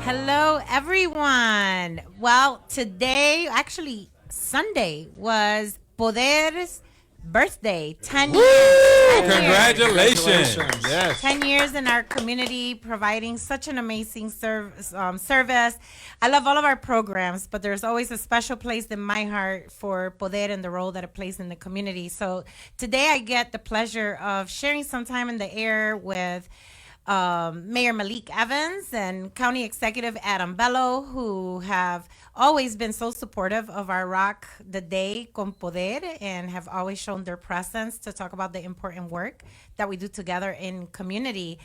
Hello, everyone. Well, today, actually, Sunday was Poder's birthday. 10 Woo! years. 10 Congratulations. years. Yes. 10 years in our community, providing such an amazing service. I love all of our programs, but there's always a special place in my heart for Poder and the role that it plays in the community. So today I get the pleasure of sharing some time in the air with Mayor Malik Evans and County Executive Adam Bello, who have always been so supportive of our Rock the Day con Poder and have always shown their presence to talk about the important work that we do together in community.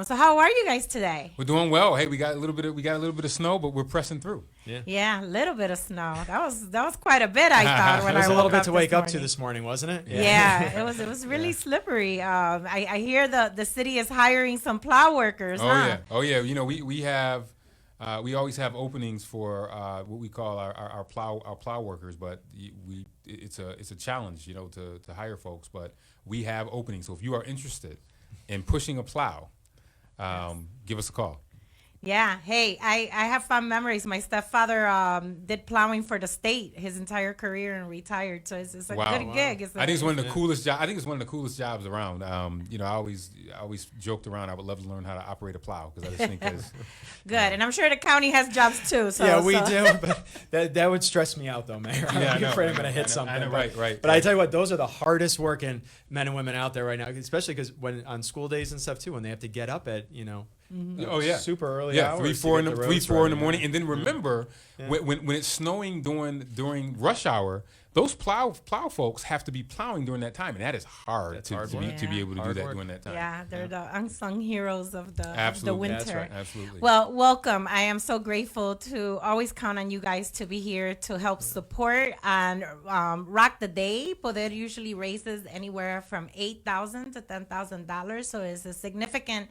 So how are you guys today? We're doing well. Hey, we got a little bit of snow, but we're pressing through. Yeah, a little bit of snow. That was quite a bit. I thought when I woke up. It was a little bit to wake up to this morning, wasn't it? Yeah, it was really slippery. I hear the city is hiring some plow workers. Oh yeah. You know, we have we always have openings for what we call our plow workers, but it's a challenge, you know, to hire folks. But we have openings. So if you are interested in pushing a plow, give us a call. Yeah. Hey, I have fond memories. My stepfather did plowing for the state his entire career and retired. So it's a good gig. I think it's one of the coolest jobs. I think it's one of the coolest jobs around. You know, I always joked around. I would love to learn how to operate a plow because I just think it's good. And I'm sure the county has jobs too. So, yeah, we do. But that would stress me out though, Mayor. I'm afraid I'm going to hit something. I know, right. But I tell you what, those are the hardest working men and women out there right now, especially because when on school days and stuff too, when they have to get up at super early hours. 3, 4 in the morning. And then remember, when it's snowing during rush hour, those plow folks have to be plowing during that time, and that is hard to be able to do that during that time. Yeah, they're the unsung heroes of the winter. That's right. Absolutely. Well, welcome. I am so grateful to always count on you guys to be here to help support and rock the day. Poder usually raises anywhere from $8,000 to $10,000, so it's a significant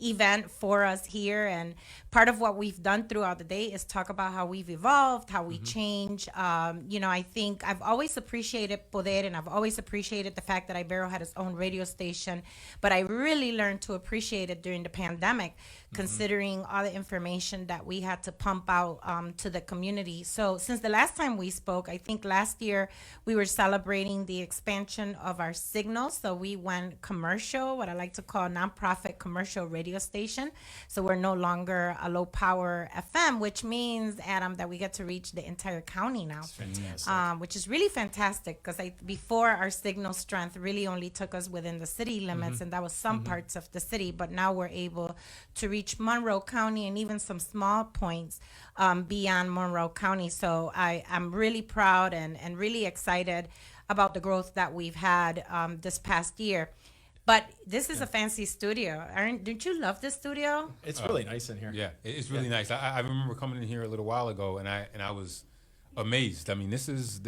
event for us here, and part of what we've done throughout the day is talk about how we've evolved, how we change. I think I've always appreciated Poder, and I've always appreciated the fact that Ibero had its own radio station, but I really learned to appreciate it during the pandemic, considering all the information that we had to pump out to the community. So since the last time we spoke, I think last year we were celebrating the expansion of our signal. So we went commercial, what I like to call nonprofit commercial radio station. So we're no longer a low power FM, which means, Adam, that we get to reach the entire county now. That's fantastic. Which is really fantastic because before our signal strength really only took us within the city limits, and that was some parts of the city, but now we're able to reach Monroe County and even some small points beyond Monroe County. So I'm really proud and really excited about the growth that we've had this past year. But this is a fancy studio. Don't you love this studio? It's really nice in here. Yeah, it's really nice. I remember coming in here a little while ago, and I was amazed. I mean, this is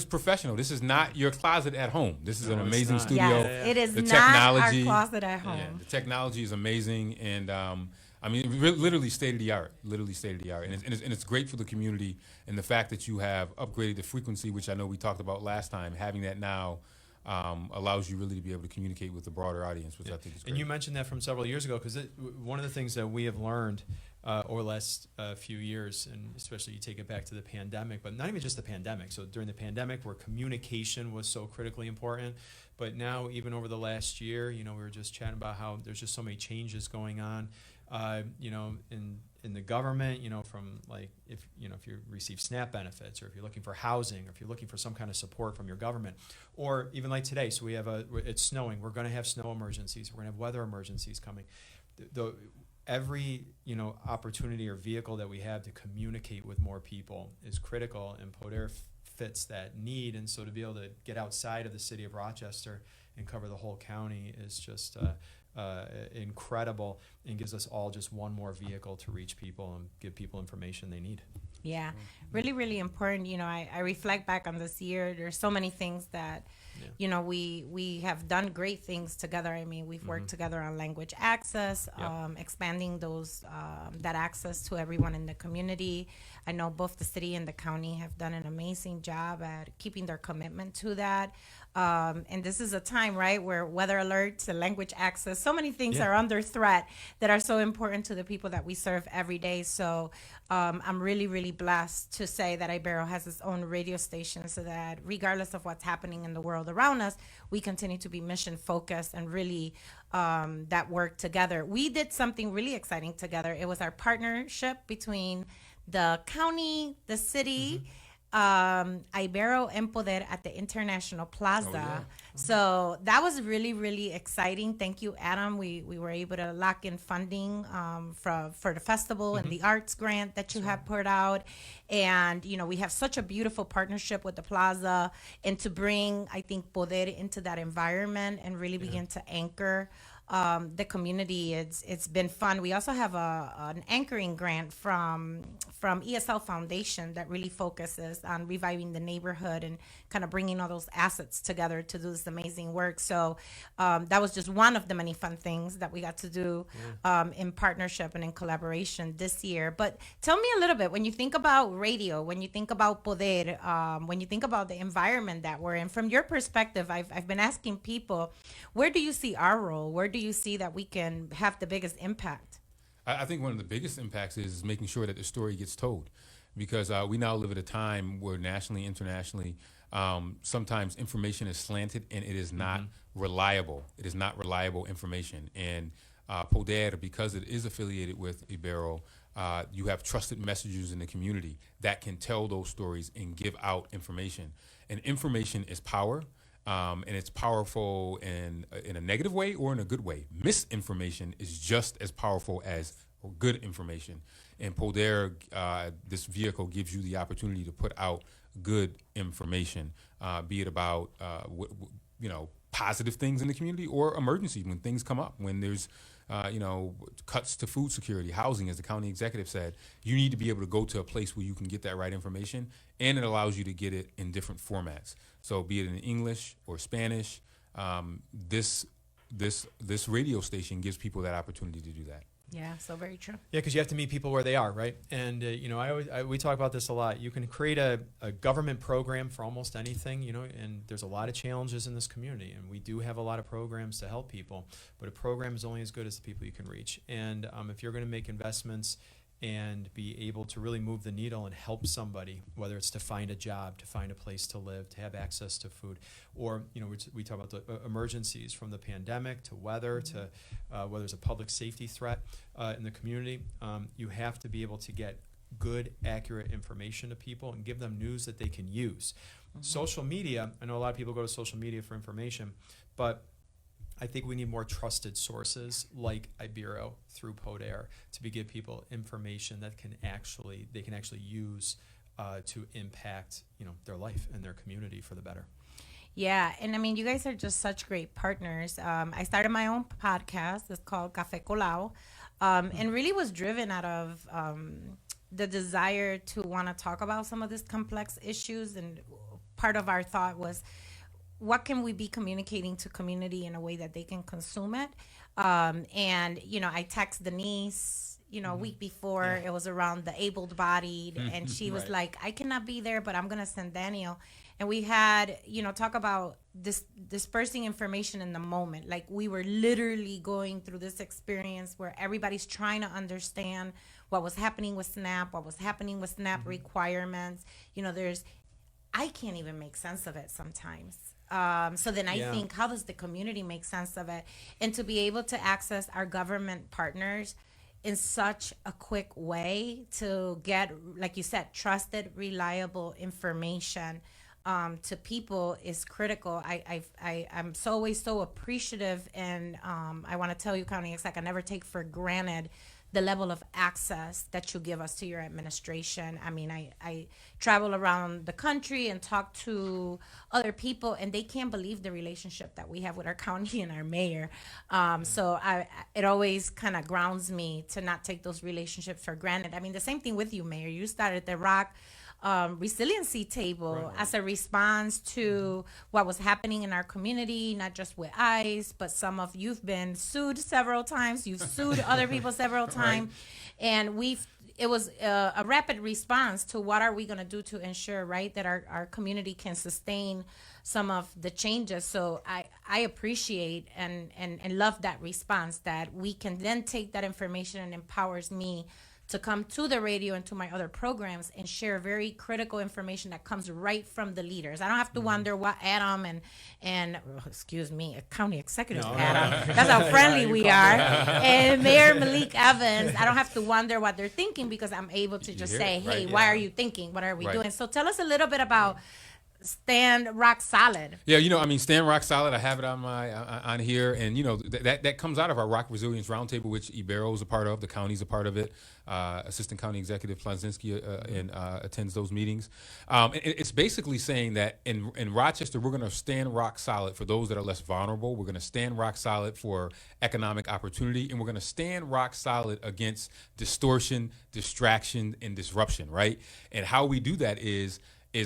professional. This is not your closet at home. This is an amazing studio. Yes, it is not our closet at home. Yeah, the technology is amazing, and I mean, literally state of the art. And it's great for the community. And the fact that you have upgraded the frequency, which I know we talked about last time, having that now allows you really to be able to communicate with the broader audience, which I think is great. And you mentioned that from several years ago, because one of the things that we have learned over the last few years, and especially you take it back to the pandemic, but not even just the pandemic. So during the pandemic, where communication was so critically important, but now even over the last year, we were just chatting about how there's just so many changes going on, in the government, from like if you receive SNAP benefits, or if you're looking for housing, or if you're looking for some kind of support from your government, or even like today. So we have it's snowing. We're going to have snow emergencies. We're going to have weather emergencies coming. Every opportunity or vehicle that we have to communicate with more people is critical, and Poder fits that need. And so to be able to get outside of the city of Rochester and cover the whole county is just incredible, and gives us all just one more vehicle to reach people and give people information they need. Yeah, really, really important. I reflect back on this year. There's so many things that you know, we have done great things together. I mean, we've worked together on language access, expanding those that access to everyone in the community. I know both the city and the county have done an amazing job at keeping their commitment to that. And this is a time, right, where weather alerts and language access, so many things are under threat that are so important to the people that we serve every day. So I'm really, really blessed to say that Ibero has its own radio station, so that regardless of what's happening in the world around us, we continue to be mission focused and really that work together. We did something really exciting together. It was our partnership between the county, the city, Ibero and Poder at the International Plaza. So that was really, really exciting. Thank you, Adam. We were able to lock in funding for the festival and the arts grant that you have put out. And, you know, we have such a beautiful partnership with the Plaza, and to bring, I think, Poder into that environment and really begin to anchor the community. It's been fun. We also have an anchoring grant from ESL Foundation that really focuses on reviving the neighborhood and kind of bringing all those assets together to do this amazing work. So that was just one of the many fun things that we got to do in partnership and in collaboration this year. But tell me a little bit, when you think about radio, when you think about Poder, when you think about the environment that we're in, from your perspective, I've been asking people, where do you see our role? Where do you see that we can have the biggest impact? I think one of the biggest impacts is making sure that the story gets told, because we now live at a time where nationally, internationally, sometimes information is slanted and it is not reliable. It is not reliable information. And Poder, because it is affiliated with Ibero, you have trusted messengers in the community that can tell those stories and give out information. And information is power. And it's powerful in a negative way or in a good way. Misinformation is just as powerful as good information. And Poder, this vehicle gives you the opportunity to put out good information, be it about positive things in the community or emergency when things come up, when there's cuts to food security, housing, as the county executive said. You need to be able to go to a place where you can get that right information, and it allows you to get it in different formats. So be it in English or Spanish, this radio station gives people that opportunity to do that. Yeah, so very true. Yeah, because you have to meet people where they are, right? And we talk about this a lot. You can create a government program for almost anything, and there's a lot of challenges in this community, and we do have a lot of programs to help people, but a program is only as good as the people you can reach. And if you're going to make investments and be able to really move the needle and help somebody, whether it's to find a job, to find a place to live, to have access to food, or we talk about the emergencies, from the pandemic to weather to whether there's a public safety threat in the community, you have to be able to get good, accurate information to people and give them news that they can use. Social media, I know a lot of people go to social media for information, but I think we need more trusted sources like Ibero through Poder to give people information that they can actually use to impact their life and their community for the better. Yeah, and I mean, you guys are just such great partners. I started my own podcast. It's called Café Colao, and really was driven out of the desire to want to talk about some of these complex issues. And part of our thought was, what can we be communicating to community in a way that they can consume it? And, I text Denise, a week before, it was around the able-bodied, and she was like, I cannot be there, but I'm going to send Daniel. And we had, talk about dispersing information in the moment. Like, we were literally going through this experience where everybody's trying to understand what was happening with SNAP, requirements. I can't even make sense of it sometimes. So then I think, how does the community make sense of it? And to be able to access our government partners in such a quick way to get, like you said, trusted, reliable information to people is critical. I'm always so appreciative, and I want to tell you, County Exec, I never take for granted the level of access that you give us to your administration. I mean, I travel around the country and talk to other people, and they can't believe the relationship that we have with our county and our mayor. So it always kind of grounds me to not take those relationships for granted. I mean, the same thing with you, Mayor. You started The Rock resiliency table Right. as a response to what was happening in our community, not just with ICE, but you've been sued several times. You've sued other people several times. And it was a rapid response to what are we going to do to ensure, right, that our community can sustain some of the changes. So I appreciate and love that response, that we can then take that information and empowers me to come to the radio and to my other programs and share very critical information that comes right from the leaders. I don't have to wonder what Adam and excuse me, county executive Adam, that's how friendly we are, and Mayor Malik Evans. I don't have to wonder what they're thinking, because I'm able to just say, hey, why are you thinking? What are we doing? So tell us a little bit about Stand Rock Solid. Yeah, Stand Rock Solid. I have it on on here, and that comes out of our Rock Resilience Roundtable, which Ibero is a part of. The county's a part of it. Assistant County Executive Plazinski attends those meetings. It's basically saying that in Rochester, we're going to stand rock solid for those that are less vulnerable. We're going to stand rock solid for economic opportunity, and we're going to stand rock solid against distortion, distraction, and disruption. Right, and how we do that is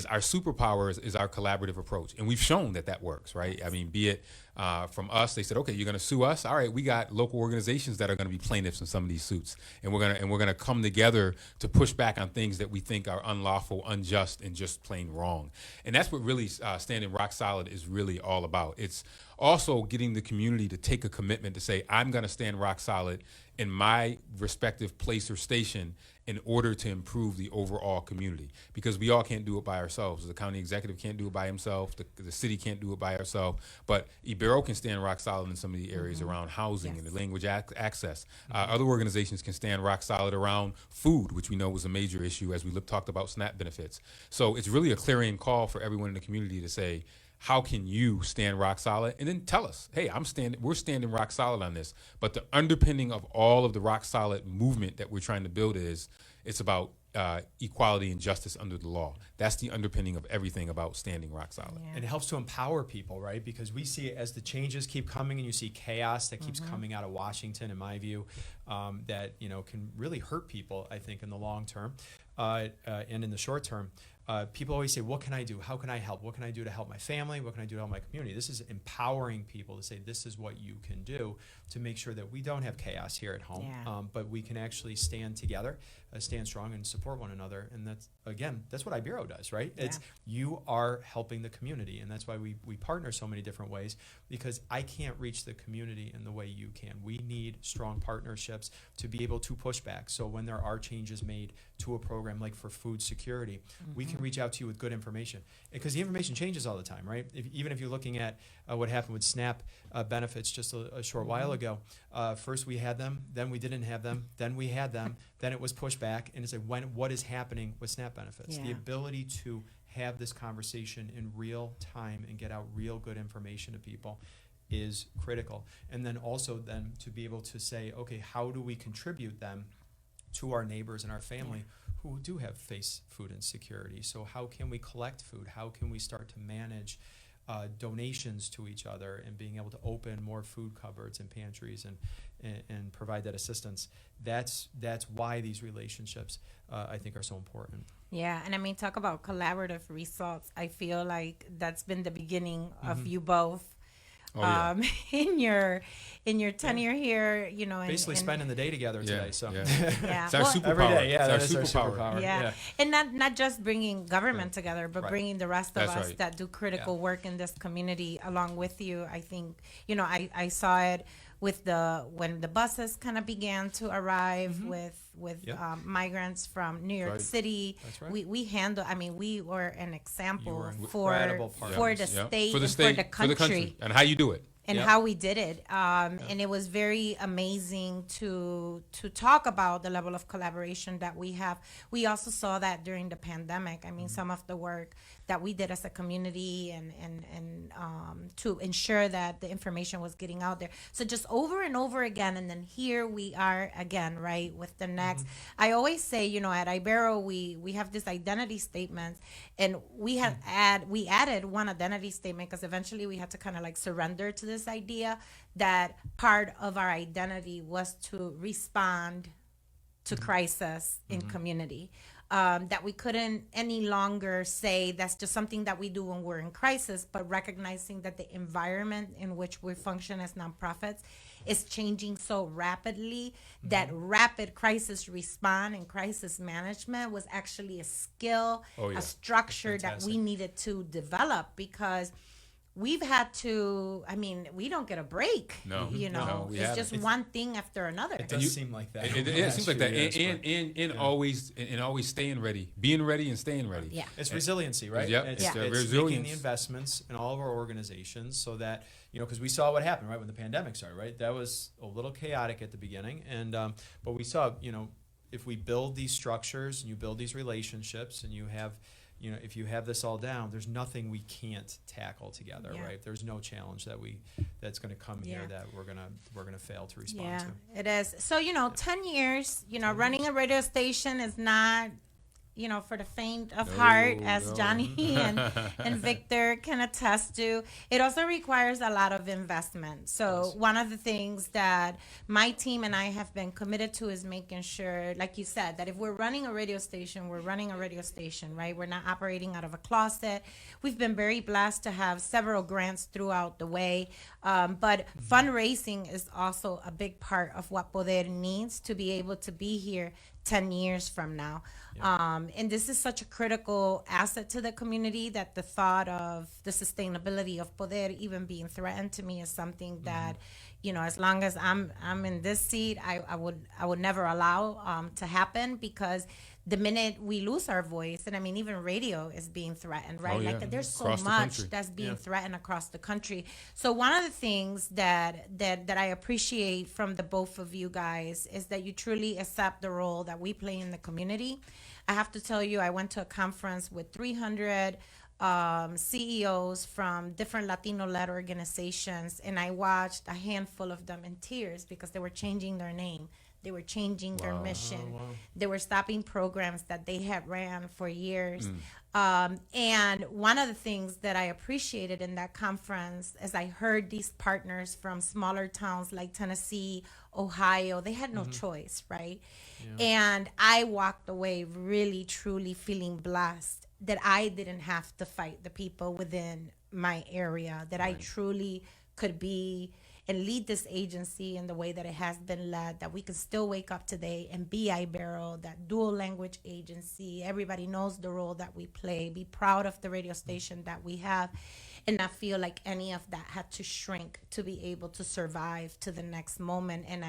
our superpower is our collaborative approach. And we've shown that works, right? I mean, be it from us, they said, okay, you're going to sue us. All right, we got local organizations that are going to be plaintiffs in some of these suits. And we're going to come together to push back on things that we think are unlawful, unjust, and just plain wrong. And that's what really standing rock solid is really all about. It's also getting the community to take a commitment to say, I'm going to stand rock solid in my respective place or station in order to improve the overall community, because we all can't do it by ourselves. The county executive can't do it by himself. The city can't do it by ourselves. But Ibero can stand rock solid in some of the areas around housing and the language access. Other organizations can stand rock solid around food, which we know was a major issue as we talked about SNAP benefits. So it's really a clarion call for everyone in the community to say, how can you stand rock solid? And then tell us, hey, we're standing rock solid on this. But the underpinning of all of the rock solid movement that we're trying to build it's about equality and justice under the law. That's the underpinning of everything about standing rock solid. Yeah. And it helps to empower people, right? Because we see as the changes keep coming, and you see chaos that keeps coming out of Washington, in my view, that can really hurt people, I think, in the long term and in the short term. People always say, what can I do? How can I help? What can I do to help my family? What can I do to help my community? This is empowering people to say, this is what you can do to make sure that we don't have chaos here at home, but we can actually stand together, stand strong, and support one another. And that's what Ibero does, right? Yeah. It's you are helping the community, and that's why we partner so many different ways, because I can't reach the community in the way you can. We need strong partnerships to be able to push back. So when there are changes made to a program like for food security, we can reach out to you with good information, because the information changes all the time, right? Even if you're looking at what happened with SNAP benefits just a short while ago, first we had them, then we didn't have them, then we had them, then it was pushed back, and it's like, what is happening with SNAP benefits? The ability to have this conversation in real time and get out real good information to people is critical. And then also then to be able to say, okay, how do we contribute them to our neighbors and our family who do face food insecurity? So how can we collect food? How can we start to manage donations to each other and being able to open more food cupboards and pantries and provide that assistance? That's why these relationships I think are so important. Yeah, and I mean, talk about collaborative results. I feel like that's been the beginning of you both. In your tenure here, Basically spending the day together today. So It's our superpower. Every day, It's our our superpower. Yeah. And not just bringing government together, but bringing the rest of us right. that do critical work in this community along with you. I think, I saw it with when the buses kind of began to arrive with migrants from New York City. That's right. We were an example incredible for the state for the and state, for the country. and how you do it. And how we did it. And it was very amazing to talk about the level of collaboration that we have. We also saw that during the pandemic. I mean, some of the work that we did as a community and to ensure that the information was getting out there. So just over and over again, and then here we are again, right, with the next. I always say, at Ibero, we have this identity statement, and we added one identity statement because eventually we had to kind of like surrender to this idea that part of our identity was to respond to crisis in community. that we couldn't any longer say that's just something that we do when we're in crisis, but recognizing that the environment in which we function as nonprofits is changing so rapidly that rapid crisis response and crisis management was actually a skill, a structure that we needed to develop, because we've had to, I mean, we don't get a break. No, we it's haven't. just one thing after another. It does seem like that. It seems like that, and always staying ready, being ready and staying ready. Yeah, it's resiliency, right? Yep. It's Resilience. making the investments in all of our organizations so that, because we saw what happened, right, when the pandemic started, right? That was a little chaotic at the beginning, and but we saw, if we build these structures and you build these relationships and you have, if you have this all down, there's nothing we can't tackle together, right? There's no challenge that's going to come here that we're gonna fail to respond to. It is. So 10 years, running a radio station is not, for the faint of heart, as Johnny and Victor can attest to. It also requires a lot of investment. So one of the things that my team and I have been committed to is making sure, like you said, that if we're running a radio station, we're running a radio station, right? We're not operating out of a closet. We've been very blessed to have several grants throughout the way. But fundraising is also a big part of what Poder needs to be able to be here 10 years from now. And this is such a critical asset to the community that the thought of the sustainability of Poder even being threatened to me is something that, as long as I'm in this seat, I would never allow to happen, because the minute we lose our voice, and I mean, even radio is being threatened, right? Like there's so much that's being threatened across the country. So one of the things that I appreciate from the both of you guys is that you truly accept the role that we play in the community. I have to tell you, I went to a conference with 300 CEOs from different Latino-led organizations, and I watched a handful of them in tears because they were changing their name. They were changing their mission. They were stopping programs that they had ran for years. And one of the things that I appreciated in that conference is I heard these partners from smaller towns like Tennessee, Ohio, they had no choice, right? And I walked away really, truly feeling blessed that I didn't have to fight the people within my area, that I truly could be and lead this agency in the way that it has been led, that we can still wake up today and be Ibero, that dual language agency. Everybody knows the role that we play. Be proud of the radio station that we have, and not feel like any of that had to shrink to be able to survive to the next moment. And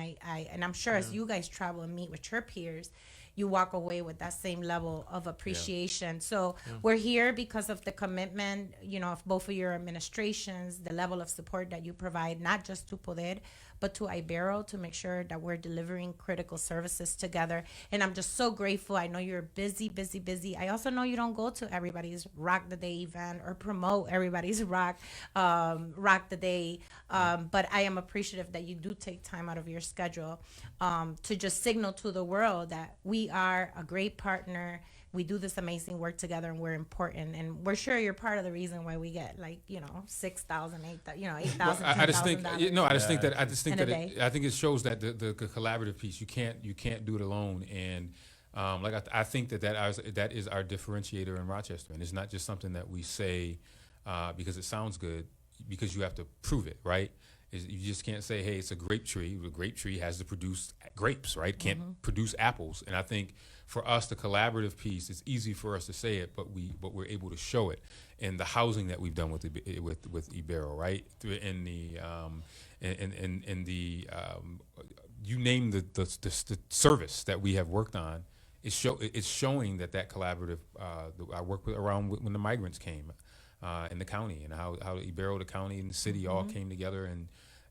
I'm sure as you guys travel and meet with your peers, you walk away with that same level of appreciation. So we're here because of the commitment, of both of your administrations, the level of support that you provide, not just to Poder, but to Ibero, to make sure that we're delivering critical services together. And I'm just so grateful. I know you're busy, busy, busy. I also know you don't go to everybody's Rock the Day event or promote everybody's Rock the Day. But I am appreciative that you do take time out of your schedule to just signal to the world that we are a great partner. We do this amazing work together, and we're important, and we're sure you're part of the reason why we get 6,000, 8,000. I just think I think it shows that the collaborative piece, you can't do it alone, and I think that is our differentiator in Rochester, and it's not just something that we say because it sounds good, because you have to prove it, right? You just can't say, hey, it's a grape tree. The grape tree has to produce grapes, right? Can't produce apples. And I think for us, the collaborative piece, it's easy for us to say it, but we're able to show it. And the housing that we've done with Ibero, right? In the you name the service that we have worked on, it's showing that collaborative. I worked around when the migrants came. In the county, and how Ibero, the county, and the city all came together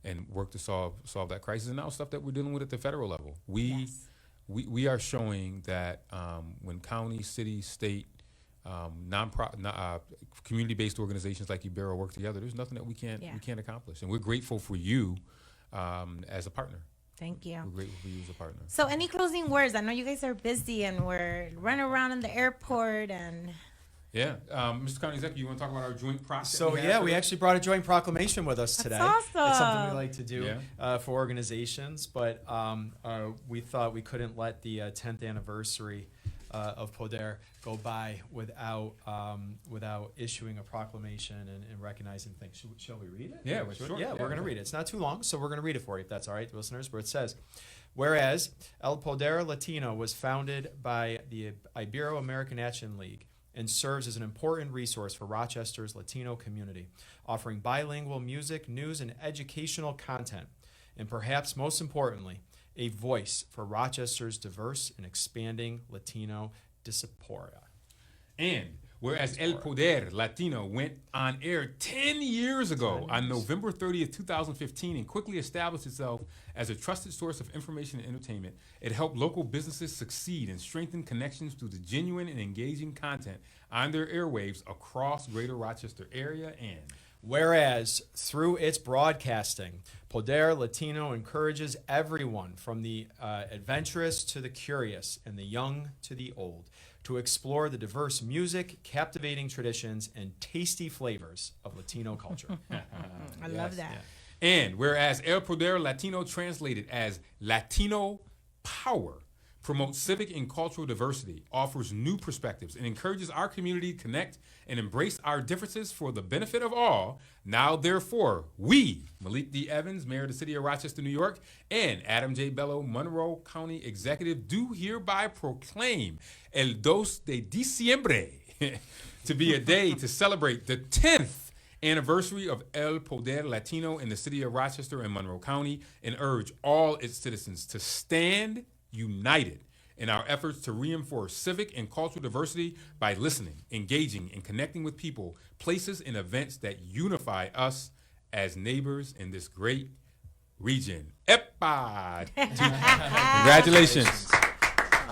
and worked to solve that crisis, and now stuff that we're dealing with at the federal level. We are showing that when county, city, state, community-based organizations like Ibero work together, there's nothing that we can't accomplish, and we're grateful for you as a partner. Thank you. We're grateful for you as a partner. So, any closing words? I know you guys are busy, and we're running around in the airport and. Yeah, Mr. County Executive, you want to talk about our joint process? So we actually brought a joint proclamation with us today. That's awesome. It's something we like to do for organizations, but we thought we couldn't let the 10th anniversary of Poder go by without issuing a proclamation and recognizing things. Shall we read it? Yeah, sure. Yeah, we're going to read it. It's not too long, so we're going to read it for you, if that's all right, listeners, where it says, whereas El Poder Latino was founded by the Ibero-American Action League and serves as an important resource for Rochester's Latino community, offering bilingual music, news, and educational content, and perhaps most importantly, a voice for Rochester's diverse and expanding Latino diaspora. And whereas El Poder Latino went on air 10 years ago on November 30th, 2015, and quickly established itself as a trusted source of information and entertainment, it helped local businesses succeed and strengthen connections through the genuine and engaging content on their airwaves across greater Rochester area. And whereas through its broadcasting, Poder Latino encourages everyone from the adventurous to the curious and the young to the old to explore the diverse music, captivating traditions, and tasty flavors of Latino culture. I love that. Yeah. And whereas El Poder Latino, translated as Latino Power, promotes civic and cultural diversity, offers new perspectives, and encourages our community to connect and embrace our differences for the benefit of all. Now, therefore, we, Malik D. Evans, Mayor of the City of Rochester, New York, and Adam J. Bello, Monroe County Executive, do hereby proclaim El 2 de Diciembre to be a day to celebrate the 10th anniversary of El Poder Latino in the City of Rochester and Monroe County, and urge all its citizens to stand united in our efforts to reinforce civic and cultural diversity by listening, engaging, and connecting with people, places, and events that unify us as neighbors in this great region. Epa! Congratulations.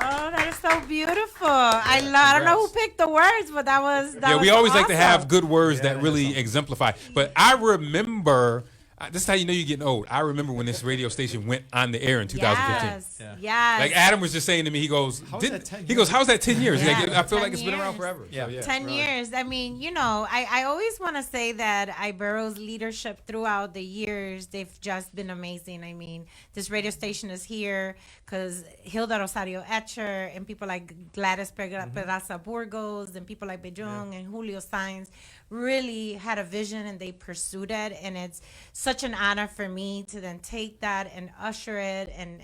Oh, that is so beautiful. I don't know who picked the words, but that was we always awesome. like to have good words that really exemplify. But I remember, this is how you know you're getting old. I remember when this radio station went on the air in 2015. Yes. Like Adam was just saying to me, he goes, How's that 10 he goes, how's that 10 years? Yeah. Like, I feel 10 like it's been around years. forever. Yeah. So, 10 really. years. I mean, I always want to say that Ibero's leadership throughout the years, they've just been amazing. I mean, this radio station is here because Hilda Rosario Etcher and people like Gladys Pedraza Burgos and people like Bejong and Julio Sainz really had a vision and they pursued it. And it's such an honor for me to then take that and usher it and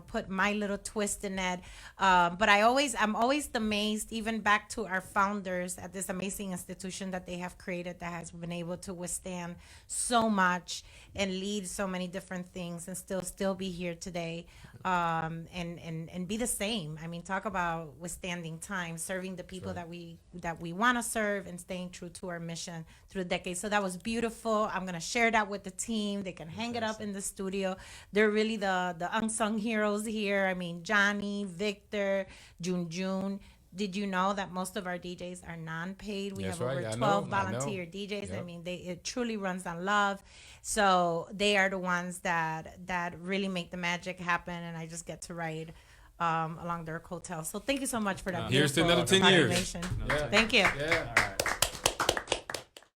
put my little twist in it. But I'm always amazed, even back to our founders at this amazing institution that they have created that has been able to withstand so much and lead so many different things and still be here today, and be the same. I mean, talk about withstanding time, serving the people that we want to serve, and staying true to our mission through the decades. So that was beautiful. I'm gonna share that with the team. They can hang it up in the studio. They're really the unsung heroes here. I mean, Johnny, Victor, June. Did you know that most of our DJs are non-paid? We That's have over right. I 12 know. volunteer DJs. Yep. I mean, it truly runs on love. So they are the ones that really make the magic happen, and I just get to ride along their coattails. So thank you so much for that. Here's to beautiful another 10 years. proclamation. Yeah. Thank you. Yeah.